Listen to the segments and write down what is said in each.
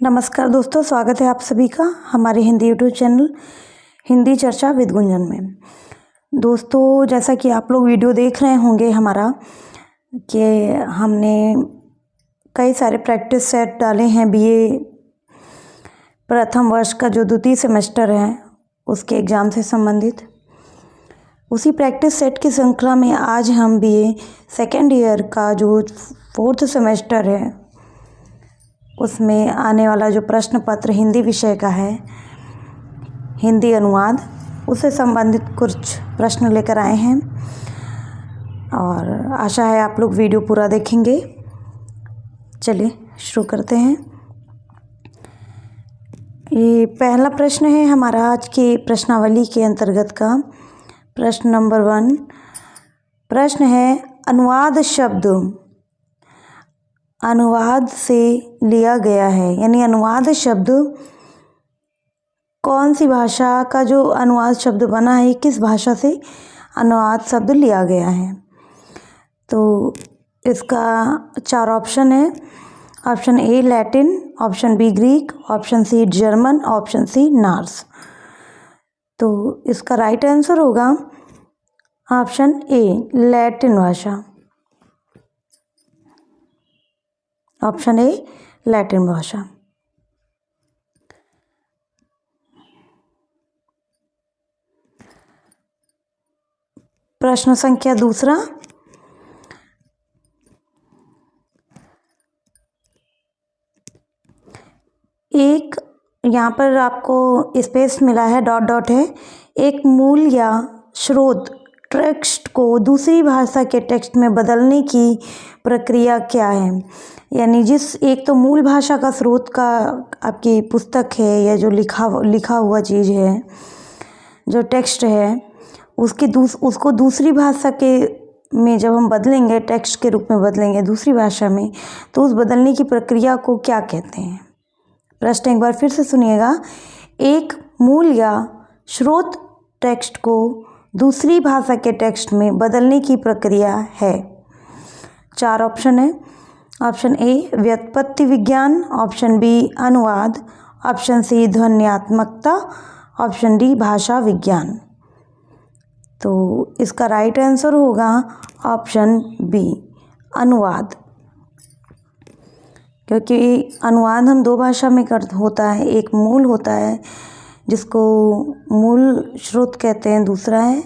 नमस्कार दोस्तों, स्वागत है आप सभी का हमारे हिंदी यूट्यूब चैनल हिंदी चर्चा विद गुंजन में। दोस्तों, जैसा कि आप लोग वीडियो देख रहे होंगे हमारा कि हमने कई सारे प्रैक्टिस सेट डाले हैं बीए प्रथम वर्ष का जो द्वितीय सेमेस्टर है उसके एग्ज़ाम से संबंधित। उसी प्रैक्टिस सेट की श्रृंखला में आज हम बीए सेकेंड ईयर का जो फोर्थ सेमेस्टर है उसमें आने वाला जो प्रश्न पत्र हिंदी विषय का है, हिंदी अनुवाद, उससे संबंधित कुछ प्रश्न लेकर आए हैं और आशा है आप लोग वीडियो पूरा देखेंगे। चलिए शुरू करते हैं। ये पहला प्रश्न है हमारा आज की प्रश्नावली के अंतर्गत का प्रश्न नंबर 1। प्रश्न है, अनुवाद शब्द अनुवाद से लिया गया है, यानी अनुवाद शब्द कौन सी भाषा का जो अनुवाद शब्द बना है, किस भाषा से अनुवाद शब्द लिया गया है। तो इसका 4 ऑप्शन है। Option A Latin, option B Greek, option C German, option C Norse. तो इसका राइट आंसर होगा ऑप्शन ए लैटिन भाषा। ऑप्शन ए लैटिन भाषा। प्रश्न संख्या 2। एक यहाँ पर आपको स्पेस मिला है, डॉट डॉट है। एक मूल या स्रोत टेक्स्ट को दूसरी भाषा के टेक्स्ट में बदलने की प्रक्रिया क्या है। यानी जिस एक तो मूल भाषा का स्रोत का आपकी पुस्तक है या जो लिखा हुआ चीज़ है, जो टेक्स्ट है, उसको दूसरी भाषा के में जब हम बदलेंगे, टेक्स्ट के रूप में बदलेंगे दूसरी भाषा में, तो उस बदलने की प्रक्रिया को क्या कहते हैं। प्रश्न एक बार फिर से सुनिएगा। एक मूल या स्रोत टेक्स्ट को दूसरी भाषा के टेक्स्ट में बदलने की प्रक्रिया है। 4 ऑप्शन है। ऑप्शन ए व्युत्पत्ति विज्ञान, ऑप्शन बी अनुवाद, ऑप्शन सी ध्वन्यात्मकता, ऑप्शन डी भाषा विज्ञान। तो इसका राइट आंसर होगा ऑप्शन बी अनुवाद, क्योंकि अनुवाद हम 2 भाषा में होता है। एक मूल होता है जिसको मूल स्रोत कहते हैं, दूसरा है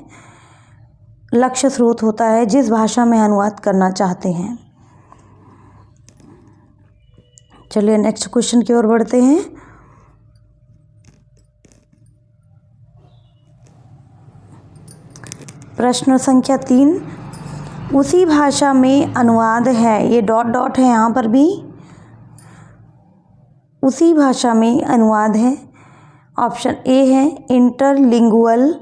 लक्ष्य स्रोत होता है जिस भाषा में अनुवाद करना चाहते हैं। चलिए नेक्स्ट क्वेश्चन की ओर बढ़ते हैं। प्रश्न संख्या 3। उसी भाषा में अनुवाद है, ये डॉट डॉट है यहाँ पर भी, उसी भाषा में अनुवाद है। ऑप्शन ए है इंटरलिंगुअल,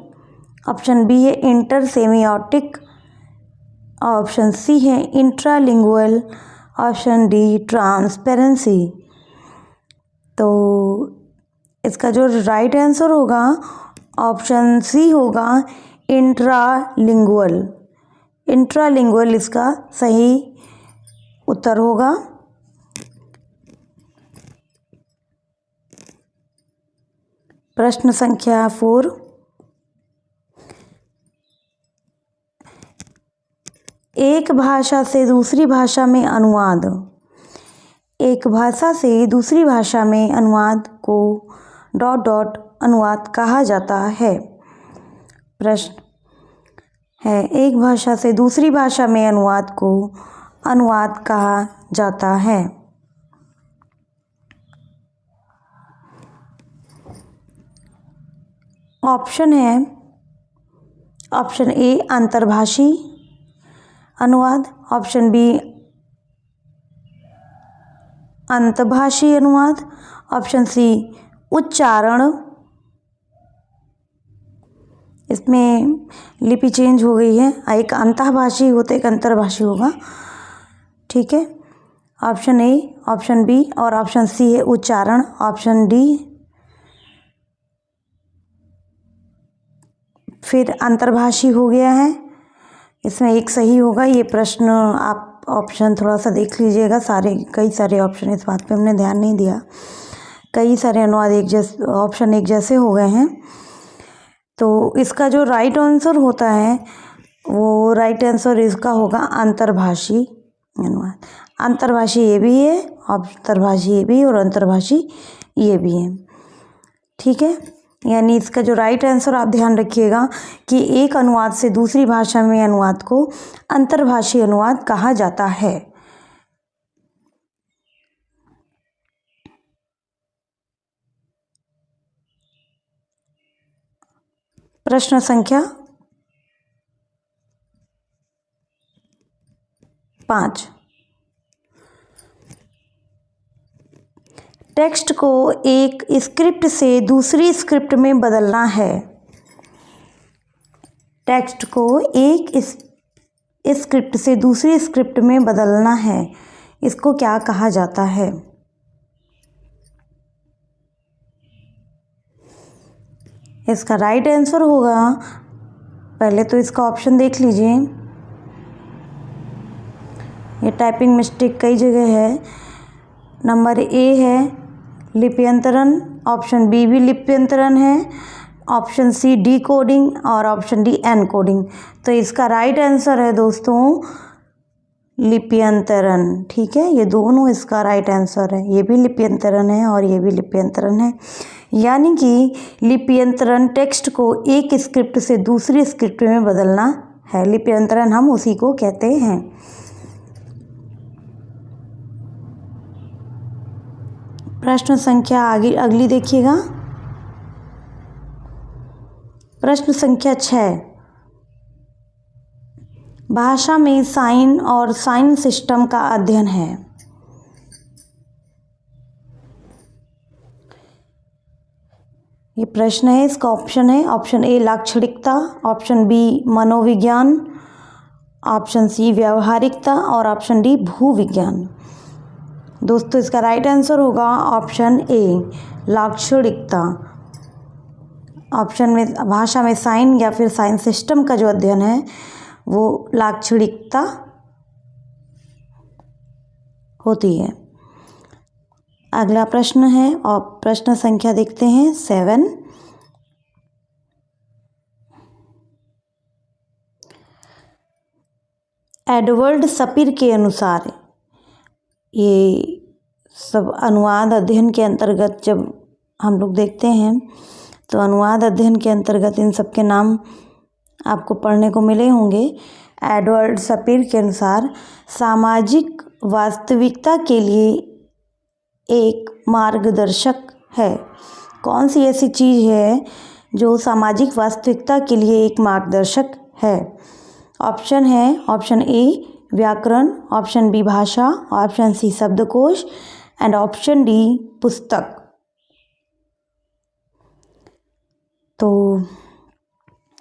ऑप्शन बी है इंटर सेमियोटिक, ऑप्शन सी है इंट्रालिंगुअल, ऑप्शन डी ट्रांसपेरेंसी। तो इसका जो राइट आंसर होगा ऑप्शन सी होगा इंट्रालिंगुअल। इंट्रालिंगुअल इसका सही उत्तर होगा। प्रश्न संख्या 4। एक भाषा से दूसरी भाषा में अनुवाद। एक भाषा से दूसरी भाषा में अनुवाद को डॉट डॉट अनुवाद कहा जाता है। प्रश्न है, एक भाषा से दूसरी भाषा में अनुवाद को अनुवाद कहा जाता है। ऑप्शन है ऑप्शन ए अंतर्भाषी अनुवाद, ऑप्शन बी अंतभाषी अनुवाद, ऑप्शन सी उच्चारण, इसमें लिपि चेंज हो गई है, एक अंतभाषी होता है, एक अंतर्भाषी होगा, ठीक है। ऑप्शन ए, ऑप्शन बी और ऑप्शन सी है उच्चारण। ऑप्शन डी फिर अंतर्भाषी हो गया है, इसमें एक सही होगा। ये प्रश्न आप ऑप्शन थोड़ा सा देख लीजिएगा, कई सारे ऑप्शन, इस बात पे हमने ध्यान नहीं दिया। कई सारे अनुवाद एक जैसे ऑप्शन एक जैसे हो गए हैं। तो इसका जो राइट आंसर होता है वो राइट आंसर इसका होगा अंतर्भाषी अनुवाद। अंतर्भाषी ये भी है, अंतर्भाषी ये भी और अंतर्भाषी ये भी है। ठीक है, यानी इसका जो राइट आंसर आप ध्यान रखिएगा कि एक अनुवाद से दूसरी भाषा में अनुवाद को अंतर्भाषी अनुवाद कहा जाता है। प्रश्न संख्या 5। टेक्स्ट को एक स्क्रिप्ट से दूसरी स्क्रिप्ट में बदलना है। टेक्स्ट को एक स्क्रिप्ट से दूसरी स्क्रिप्ट में बदलना है, इसको क्या कहा जाता है? इसका राइट आंसर होगा, पहले तो इसका ऑप्शन देख लीजिए। ये टाइपिंग मिस्टेक कई जगह है। नंबर ए है लिप्यंतरण, ऑप्शन बी भी लिप्यंतरण है, ऑप्शन सी डी कोडिंग और ऑप्शन डी एन कोडिंग। तो इसका राइट आंसर है दोस्तों लिप्यंतरण। ठीक है, ये दोनों इसका राइट आंसर है। ये भी लिप्यंतरण है और ये भी लिप्यंतरण है। यानी कि लिप्यंतरण टेक्स्ट को एक स्क्रिप्ट से दूसरी स्क्रिप्ट में बदलना है। लिप्यंतरण हम उसी को कहते हैं। प्रश्न संख्या आगे अगली देखिएगा। प्रश्न संख्या 6। भाषा में साइन और साइन सिस्टम का अध्ययन है। ये प्रश्न है, इसका ऑप्शन है, ऑप्शन ए लाक्षणिकता, ऑप्शन बी मनोविज्ञान, ऑप्शन सी व्यावहारिकता और ऑप्शन डी भूविज्ञान। दोस्तों इसका राइट आंसर होगा ऑप्शन ए लाक्षणिकता। ऑप्शन में भाषा में साइन या फिर साइन सिस्टम का जो अध्ययन है वो लाक्षणिकता होती है। अगला प्रश्न है और प्रश्न संख्या देखते हैं 7। एडवर्ड सपीर के अनुसार, ये सब अनुवाद अध्ययन के अंतर्गत जब हम लोग देखते हैं तो अनुवाद अध्ययन के अंतर्गत इन सब के नाम आपको पढ़ने को मिले होंगे। एडवर्ड सपीर के अनुसार सामाजिक वास्तविकता के लिए एक मार्गदर्शक है। कौन सी ऐसी चीज़ है जो सामाजिक वास्तविकता के लिए एक मार्गदर्शक है? ऑप्शन है, ऑप्शन ए व्याकरण, ऑप्शन बी भाषा, ऑप्शन सी शब्दकोश एंड ऑप्शन डी पुस्तक। तो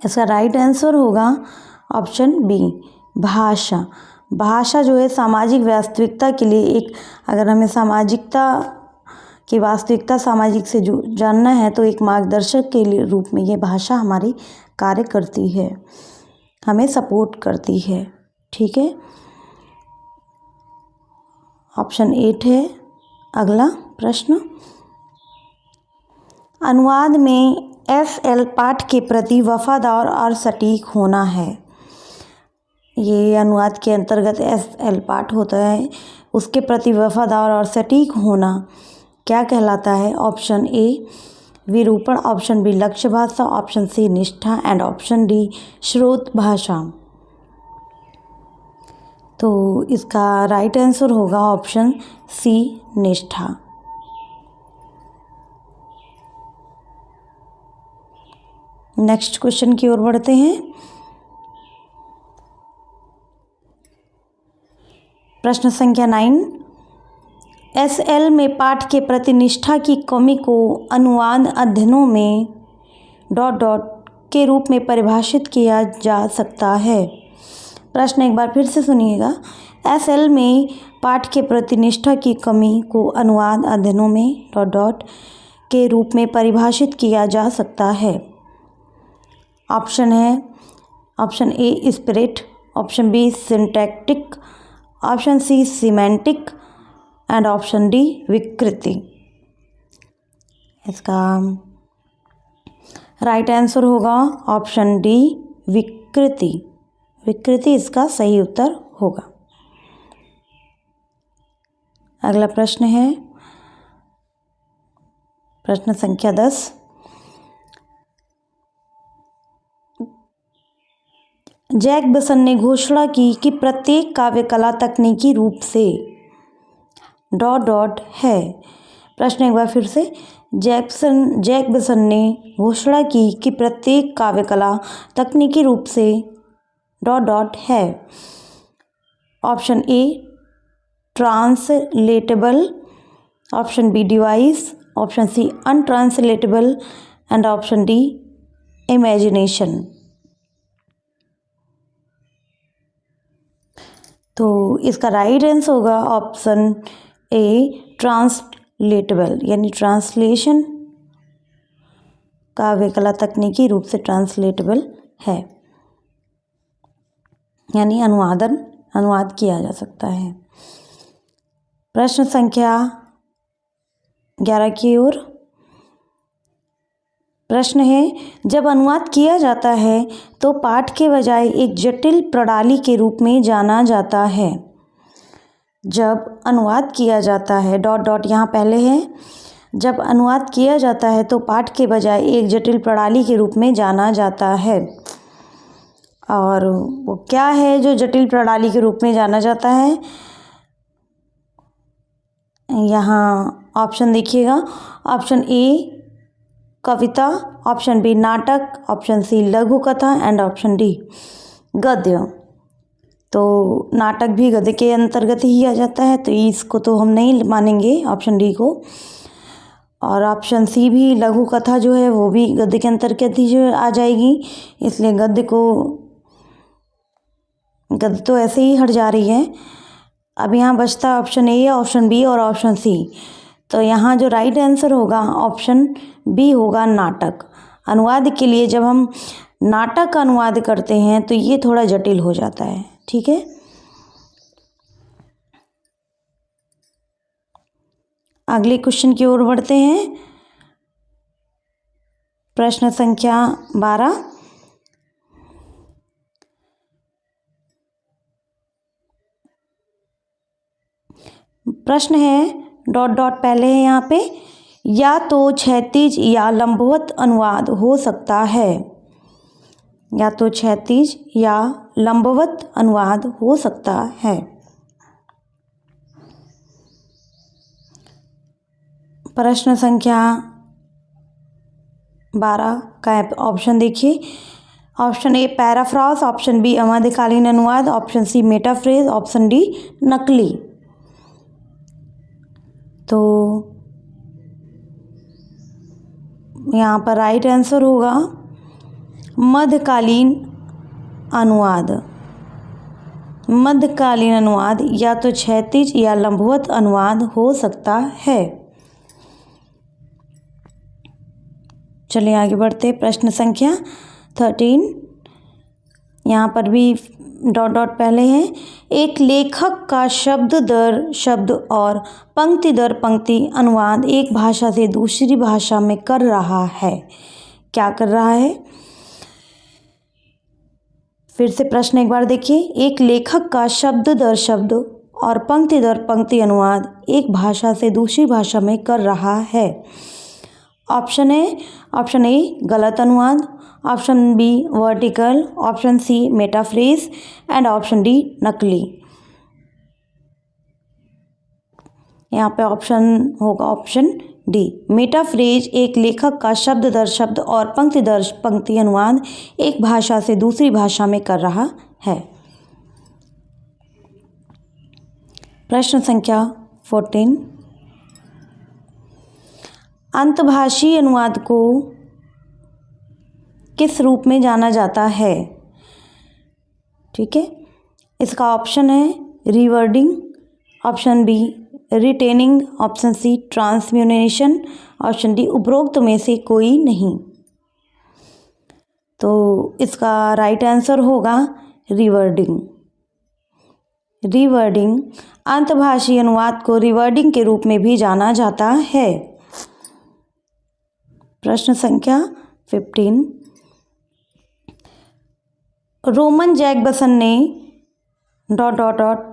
इसका राइट आंसर होगा ऑप्शन बी भाषा। भाषा जो है सामाजिक वास्तविकता के लिए एक, अगर हमें सामाजिकता की वास्तविकता सामाजिक से जो जानना है तो एक मार्गदर्शक के लिए रूप में ये भाषा हमारी कार्य करती है, हमें सपोर्ट करती है। ठीक है, ऑप्शन 8 है अगला प्रश्न। अनुवाद में SL पाठ के प्रति वफादार और सटीक होना है। ये अनुवाद के अंतर्गत SL पाठ होता है, उसके प्रति वफादार और सटीक होना क्या कहलाता है? ऑप्शन ए विरूपण, ऑप्शन बी लक्ष्य भाषा, ऑप्शन सी निष्ठा एंड ऑप्शन डी स्रोत भाषा। तो इसका राइट आंसर होगा ऑप्शन सी निष्ठा। नेक्स्ट क्वेश्चन की ओर बढ़ते हैं। प्रश्न संख्या 9। SL में पाठ के प्रति निष्ठा की कमी को अनुवाद अध्ययनों में ... के रूप में परिभाषित किया जा सकता है। प्रश्न एक बार फिर से सुनिएगा। SL में पाठ के प्रति निष्ठा की कमी को अनुवाद अध्ययनों में ... के रूप में परिभाषित किया जा सकता है। ऑप्शन है, option A spirit, option B syntactic, option C semantic and option D विकृति। इसका राइट आंसर होगा ऑप्शन डी, विकृति। विकृति इसका सही उत्तर होगा। अगला प्रश्न है प्रश्न संख्या 10। जैक बसन ने घोषणा की कि प्रत्येक काव्य कला तकनीकी रूप से डॉट डॉट है। प्रश्न एक बार फिर से, जैक बसन ने घोषणा की कि प्रत्येक काव्य कला तकनीकी रूप से डॉट डॉट है। Option A translatable, option B device, option C untranslatable and option D imagination. तो इसका राइट आंसर होगा ऑप्शन ए ट्रांसलेटेबल, यानी ट्रांसलेशन काव्य कला तकनीकी रूप से ट्रांसलेटेबल है, यानी अनुवाद किया जा सकता है। प्रश्न संख्या 11 की ओर। प्रश्न है, जब अनुवाद किया जाता है तो पाठ के बजाय एक जटिल प्रणाली के रूप में जाना जाता है। जब अनुवाद किया जाता है डॉट डॉट यहाँ पहले है। जब अनुवाद किया जाता है तो पाठ के बजाय एक जटिल प्रणाली के रूप में जाना जाता है। और वो क्या है जो जटिल प्रणाली के रूप में जाना जाता है? यहाँ ऑप्शन देखिएगा। ऑप्शन ए कविता, ऑप्शन बी नाटक, ऑप्शन सी लघु कथा एंड ऑप्शन डी गद्य। तो नाटक भी गद्य के अंतर्गत ही आ जाता है, तो इसको तो हम नहीं मानेंगे ऑप्शन डी को। और ऑप्शन सी भी लघु कथा जो है वो भी गद्य के अंतर्गत ही जो आ जाएगी, इसलिए गद्य तो ऐसे ही हट जा रही है। अब यहाँ बचता है ऑप्शन ए, ऑप्शन बी और ऑप्शन सी। तो यहाँ जो राइट आंसर होगा ऑप्शन बी होगा नाटक। अनुवाद के लिए जब हम नाटक का अनुवाद करते हैं तो ये थोड़ा जटिल हो जाता है, ठीक है। अगले क्वेश्चन की ओर बढ़ते हैं। प्रश्न संख्या 12। प्रश्न है डॉट डॉट पहले है यहाँ पे, या तो क्षैतिज या लंबवत अनुवाद हो सकता है। या तो क्षैतिज या लंबवत अनुवाद हो सकता है। प्रश्न संख्या 12 का ऑप्शन देखिए। ऑप्शन ए पैराफ्रास, ऑप्शन बी मध्यकालीन अनुवाद, ऑप्शन सी मेटाफ्रेज, ऑप्शन डी नकली। तो यहाँ पर राइट आंसर होगा मध्यकालीन अनुवाद। मध्यकालीन अनुवाद या तो क्षैतिज या लंबवत अनुवाद हो सकता है। चलिए आगे बढ़ते। प्रश्न संख्या 13। यहाँ पर भी डॉट डॉट पहले है। एक लेखक का शब्द दर शब्द और पंक्ति दर पंक्ति अनुवाद एक भाषा से दूसरी भाषा में कर रहा है। क्या कर रहा है? फिर से प्रश्न एक बार देखिए। एक लेखक का शब्द दर शब्द और पंक्ति दर पंक्ति अनुवाद एक भाषा से दूसरी भाषा में कर रहा है। ऑप्शन है ऑप्शन ए गलत अनुवाद, option B vertical, option C metaphrase and option D नकली। यहाँ पे ऑप्शन होगा ऑप्शन डी मेटाफ्रेज। एक लेखक का शब्द दर शब्द और पंक्ति दर पंक्ति अनुवाद एक भाषा से दूसरी भाषा में कर रहा है। प्रश्न संख्या 14। अंतभाषी अनुवाद को किस रूप में जाना जाता है? ठीक है, इसका ऑप्शन है rewording, option B retaining, option C transmutation, option D उपरोक्त में से कोई नहीं। तो इसका राइट आंसर होगा रीवर्डिंग। रीवर्डिंग अंतभाषी अनुवाद को रीवर्डिंग के रूप में भी जाना जाता है। प्रश्न संख्या 15, रोमन जैकबसन ने डॉट डॉट डॉट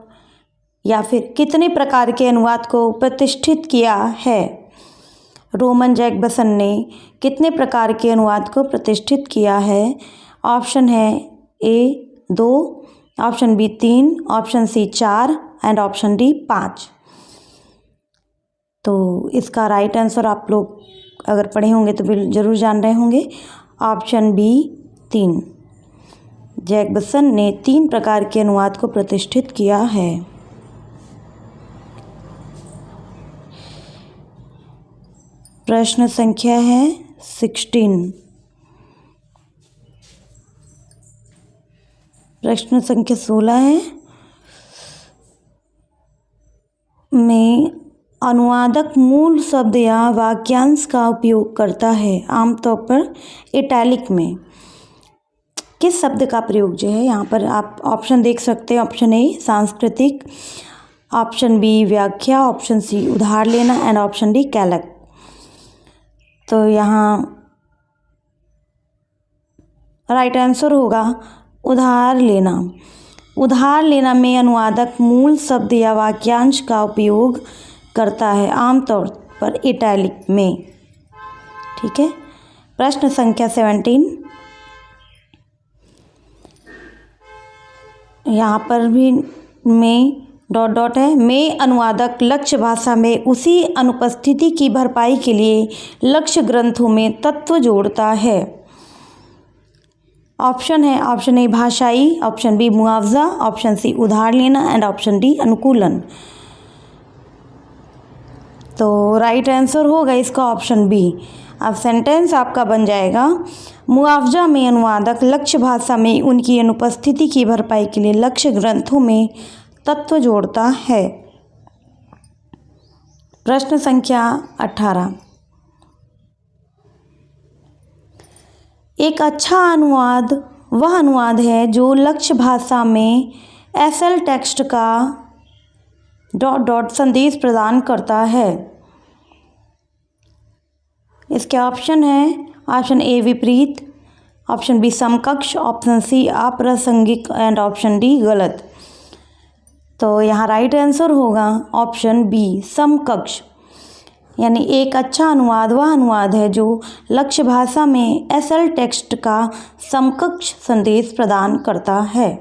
या फिर कितने प्रकार के अनुवाद को प्रतिष्ठित किया है। रोमन जैकबसन ने कितने प्रकार के अनुवाद को प्रतिष्ठित किया है। ऑप्शन है A 2, option B 3, option C 4 and option D 5। तो इसका राइट आंसर आप लोग अगर पढ़े होंगे तो ज़रूर जान रहे होंगे। ऑप्शन बी 3, जैकबसन ने 3 प्रकार के अनुवाद को प्रतिष्ठित किया है। प्रश्न संख्या है 16। प्रश्न संख्या 16 है, में अनुवादक मूल शब्द या वाक्यांश का उपयोग करता है, आमतौर पर इटैलिक में किस शब्द का प्रयोग जो है। यहाँ पर आप ऑप्शन देख सकते हैं। ऑप्शन ए सांस्कृतिक, ऑप्शन बी व्याख्या, ऑप्शन सी उधार लेना एंड ऑप्शन डी कैलक। तो यहाँ राइट आंसर होगा उधार लेना। उधार लेना में अनुवादक मूल शब्द या वाक्यांश का उपयोग करता है, आमतौर पर इटैलिक में। ठीक है। प्रश्न संख्या 17, यहाँ पर भी में डॉट डॉट है। में अनुवादक लक्ष्य भाषा में उसी अनुपस्थिति की भरपाई के लिए लक्ष्य ग्रंथों में तत्व जोड़ता है। ऑप्शन है ऑप्शन ए भाषाई, ऑप्शन बी मुआवजा, ऑप्शन सी उधार लेना एंड ऑप्शन डी अनुकूलन। तो राइट आंसर होगा इसका ऑप्शन बी। अब सेंटेंस आपका बन जाएगा, मुआवजा में अनुवादक लक्ष्य भाषा में उनकी अनुपस्थिति की भरपाई के लिए लक्ष्य ग्रंथों में तत्व जोड़ता है। प्रश्न संख्या 18, एक अच्छा अनुवाद वह अनुवाद है जो लक्ष्य भाषा में एसएल टेक्स्ट का डॉट डॉट संदेश प्रदान करता है। इसके ऑप्शन है ऑप्शन ए विपरीत, ऑप्शन बी समकक्ष, ऑप्शन सी अप्रासंगिक एंड ऑप्शन डी गलत। तो यहाँ राइट आंसर होगा ऑप्शन बी समकक्ष। यानी एक अच्छा अनुवाद वह अनुवाद है जो लक्ष्य भाषा में एसएल टेक्स्ट का समकक्ष संदेश प्रदान करता है।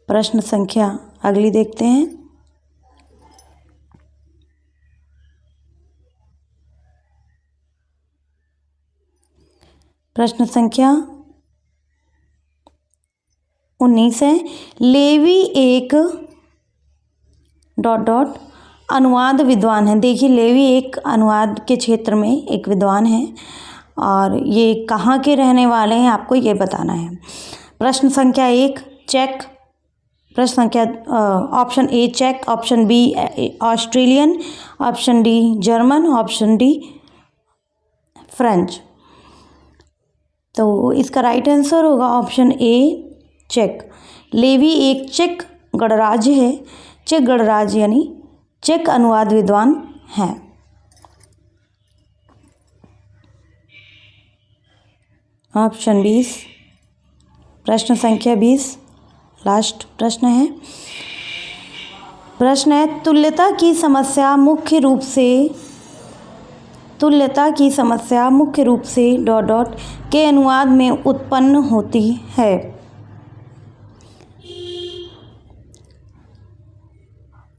प्रश्न संख्या अगली देखते हैं। प्रश्न संख्या 19 है, लेवी एक डॉट डॉट अनुवाद विद्वान है। देखिए लेवी एक अनुवाद के क्षेत्र में एक विद्वान है और ये कहाँ के रहने वाले हैं आपको ये बताना है। प्रश्न संख्या 1 चेक, प्रश्न संख्या ऑप्शन ए चेक, option B Australian, option D German, option D French. तो इसका राइट आंसर होगा ऑप्शन ए चेक। लेवी एक चेक गणराज्य है। चेक गणराज्य यानी चेक अनुवाद विद्वान है। ऑप्शन 20। प्रश्न संख्या 20 लास्ट प्रश्न है। प्रश्न है, तुल्यता की समस्या मुख्य रूप से डॉट डॉट के अनुवाद में उत्पन्न होती है।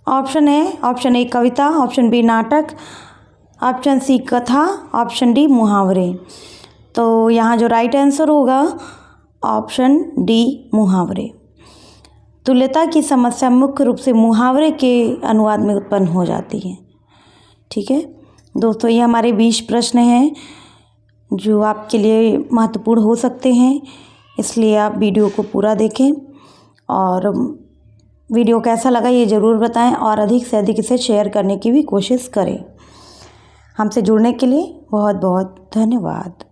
ऑप्शन है ऑप्शन ए कविता, ऑप्शन बी नाटक, ऑप्शन सी कथा, ऑप्शन डी मुहावरे। तो यहाँ जो राइट आंसर होगा ऑप्शन डी मुहावरे। तुल्यता की समस्या मुख्य रूप से मुहावरे के अनुवाद में उत्पन्न हो जाती है। ठीक है दोस्तों, ये हमारे 20 प्रश्न हैं जो आपके लिए महत्वपूर्ण हो सकते हैं, इसलिए आप वीडियो को पूरा देखें और वीडियो कैसा लगा ये ज़रूर बताएं और अधिक से अधिक इसे शेयर करने की भी कोशिश करें। हमसे जुड़ने के लिए बहुत बहुत धन्यवाद।